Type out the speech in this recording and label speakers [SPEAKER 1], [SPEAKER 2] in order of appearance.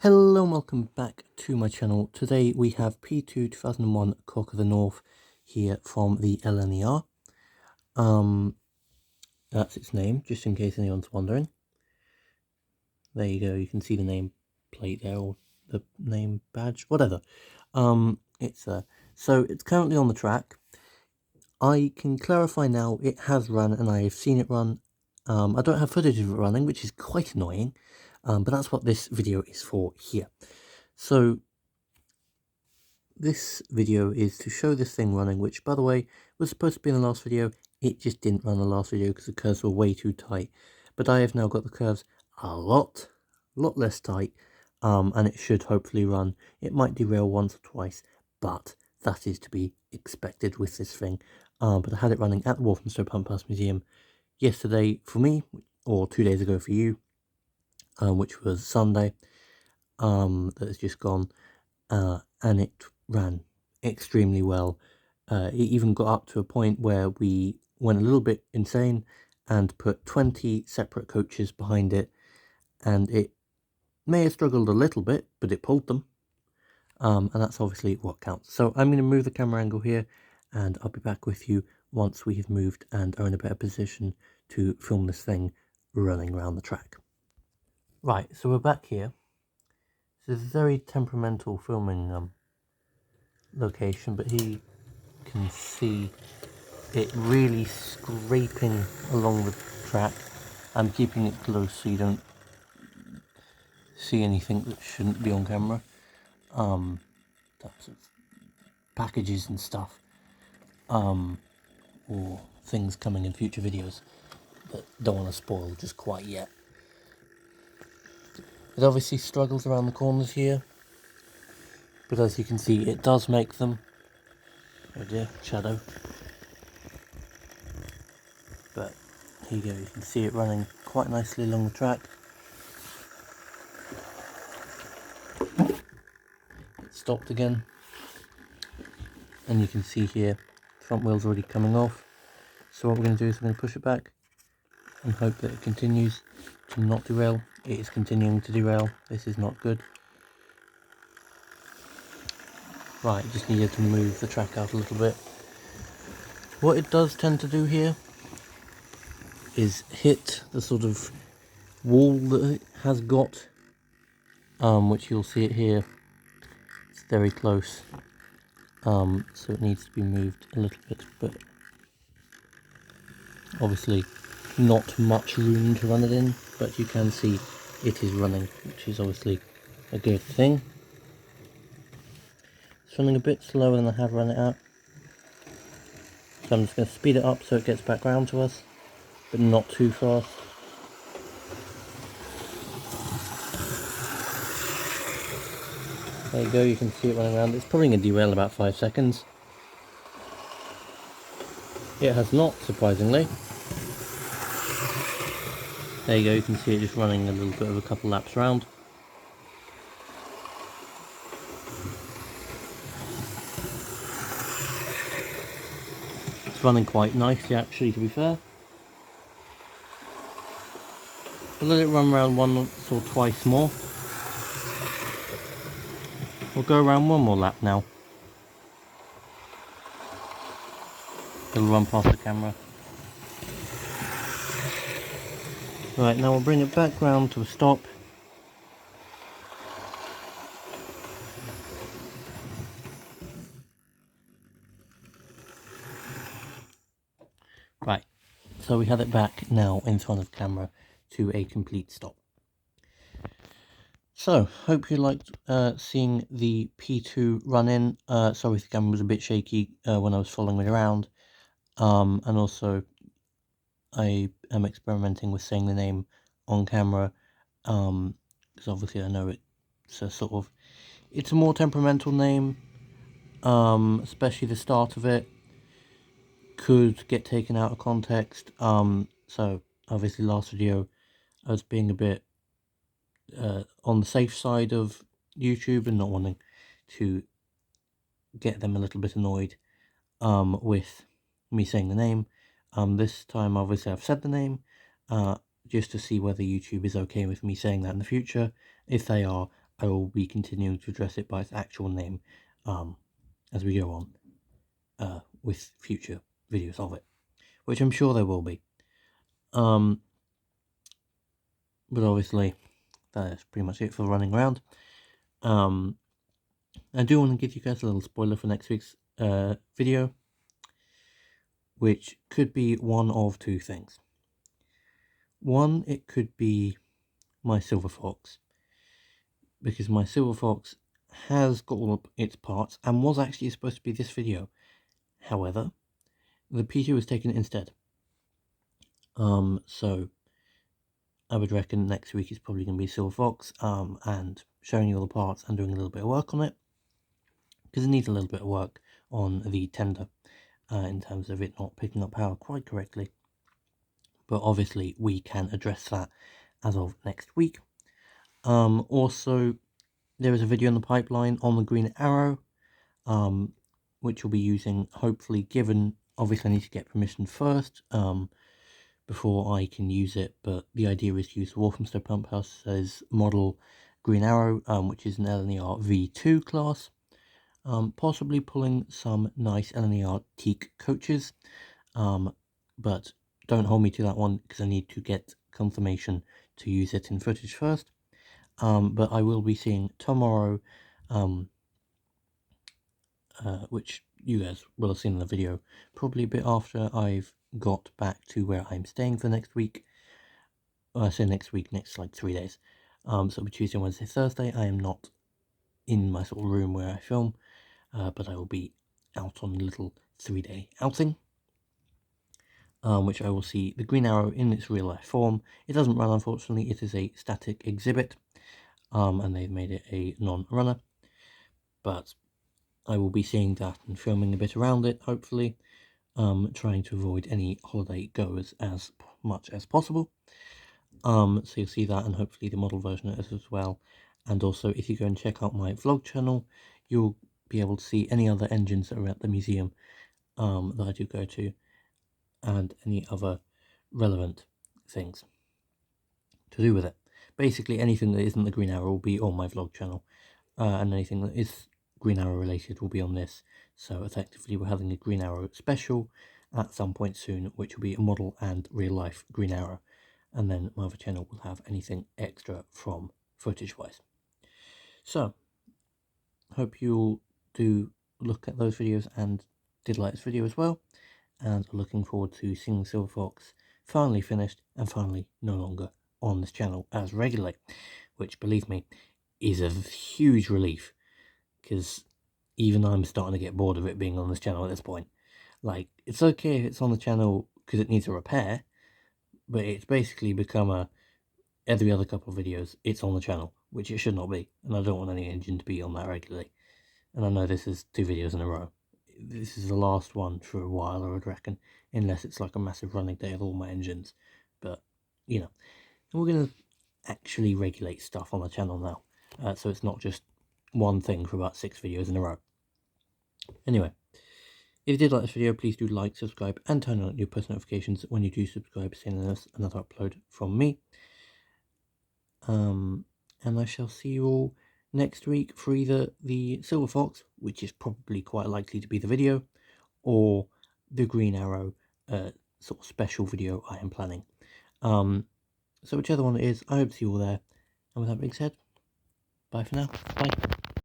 [SPEAKER 1] Hello and welcome back to my channel. Today we have P2 2001 Cock of the North here from the LNER. That's its name, just in case anyone's wondering. There you go, you can see the name plate there, or the name badge, whatever. So it's currently on the track. I can clarify now, it has run and I have seen it run. I don't have footage of it running, which is quite annoying, but that's what this video is for here. So this video is to show this thing running, which, by the way, was supposed to be in the last video. It just didn't run the last video because the curves were way too tight. But I have now got the curves a lot less tight, and it should hopefully run. It might derail once or twice, but that is to be expected with this thing. But I had it running at the Walthamstow Pump House Museum yesterday for me, or 2 days ago for you, which was Sunday, that has just gone, and it ran extremely well. It even got up to a point where we went a little bit insane and put 20 separate coaches behind it, and it may have struggled a little bit, but it pulled them, and that's obviously what counts. So I'm going to move the camera angle here, and I'll be back with you once we have moved and are in a better position to film this thing running around the track. Right, so we're back here. This is a very temperamental filming location, but he can see it really scraping along the track. I'm keeping it close so you don't see anything that shouldn't be on camera. Types of packages and stuff, or things coming in future videos that don't want to spoil just quite yet. It obviously struggles around the corners here, but as you can see, it does make them. Oh dear, shadow. But here you go, you can see it running quite nicely along the track. It stopped again, and you can see here, front wheel's already coming off. So what we're going to do is we're going to push it back and hope that it continues to not derail. It is continuing to derail. This is not good. Right, just needed to move the track out a little bit. What it does tend to do here is hit the sort of wall that it has got, which you'll see it here. It's very close, so it needs to be moved a little bit, but obviously not much room to run it in, but you can see it is running, which is obviously a good thing. It's running a bit slower than I have run it at, so I'm just going to speed it up so it gets back round to us, but not too fast. There you go, you can see it running around. It's probably going to derail in about 5 seconds. It has not, surprisingly. There you go, you can see it just running a little bit of a couple laps around. It's running quite nicely actually, to be fair. We'll let it run around once or twice more. We'll go around one more lap now. It'll run past the camera. Right, now we'll bring it back round to a stop. Right, so we have it back now in front of camera to a complete stop. So, hope you liked seeing the P2 run in. Sorry if the camera was a bit shaky when I was following it around. And also, I am experimenting with saying the name on camera, because obviously I know it's a sort of, it's a more temperamental name, especially the start of it could get taken out of context. So obviously last video I was being a bit on the safe side of YouTube and not wanting to get them a little bit annoyed with me saying the name. This time obviously I've said the name, just to see whether YouTube is okay with me saying that in the future. If they are, I will be continuing to address it by its actual name as we go on with future videos of it, which I'm sure there will be. But obviously, that is pretty much it for running around. I do want to give you guys a little spoiler for next week's video, which could be one of two things. One, it could be my Silver Fox, because my Silver Fox has got all of its parts and was actually supposed to be this video. However, the P2 was taken instead. So I would reckon next week is probably going to be Silver Fox, and showing you all the parts and doing a little bit of work on it, because it needs a little bit of work on the tender in terms of it not picking up power quite correctly. But obviously we can address that as of next week. Also, there is a video in the pipeline on the Green Arrow, which we'll be using, hopefully, given, obviously I need to get permission first before I can use it, but the idea is to use the Walthamstow Pump House's model Green Arrow, which is an LNER V2 class, possibly pulling some nice LNER teak coaches, but don't hold me to that one because I need to get confirmation to use it in footage first. But I will be seeing tomorrow, which you guys will have seen in the video, probably a bit after I've got back to where I'm staying for next week. I say next week, next like 3 days. So it'll be Tuesday, Wednesday, Thursday. I am not in my sort of room where I film, but I will be out on a little 3-day outing, which I will see the Green Arrow in its real life form. It doesn't run, unfortunately. It is a static exhibit, and they've made it a non-runner, but I will be seeing that and filming a bit around it, hopefully, trying to avoid any holiday goers as much as possible. So you'll see that, and hopefully the model version of it as well. And also, if you go and check out my vlog channel, you'll be able to see any other engines that are at the museum that I do go to, and any other relevant things to do with it. Basically, anything that isn't the Green Arrow will be on my vlog channel, and anything that is Green Arrow related will be on this. So effectively, we're having a Green Arrow special at some point soon, which will be a model and real life Green Arrow. And then my other channel will have anything extra from footage wise. So, hope you'll do look at those videos and did like this video as well. And looking forward to seeing Silver Fox finally finished and finally no longer on this channel as regularly. Which, believe me, is a huge relief. Because even I'm starting to get bored of it being on this channel at this point. Like, it's okay if it's on the channel because it needs a repair, but it's basically become every other couple of videos, it's on the channel, which it should not be, and I don't want any engine to be on that regularly. And I know this is 2 videos in a row. This is the last one for a while, I would reckon, unless it's like a massive running day of all my engines. But, you know, we're going to actually regulate stuff on the channel now, so it's not just one thing for about 6 videos in a row. Anyway, if you did like this video, please do like, subscribe, and turn on your post notifications when you do subscribe, seeing another upload from me. And I shall see you all next week for either the Silver Fox, which is probably quite likely to be the video, or the Green Arrow sort of special video I am planning. So whichever one it is, I hope to see you all there. And with that being said, bye for now. Bye.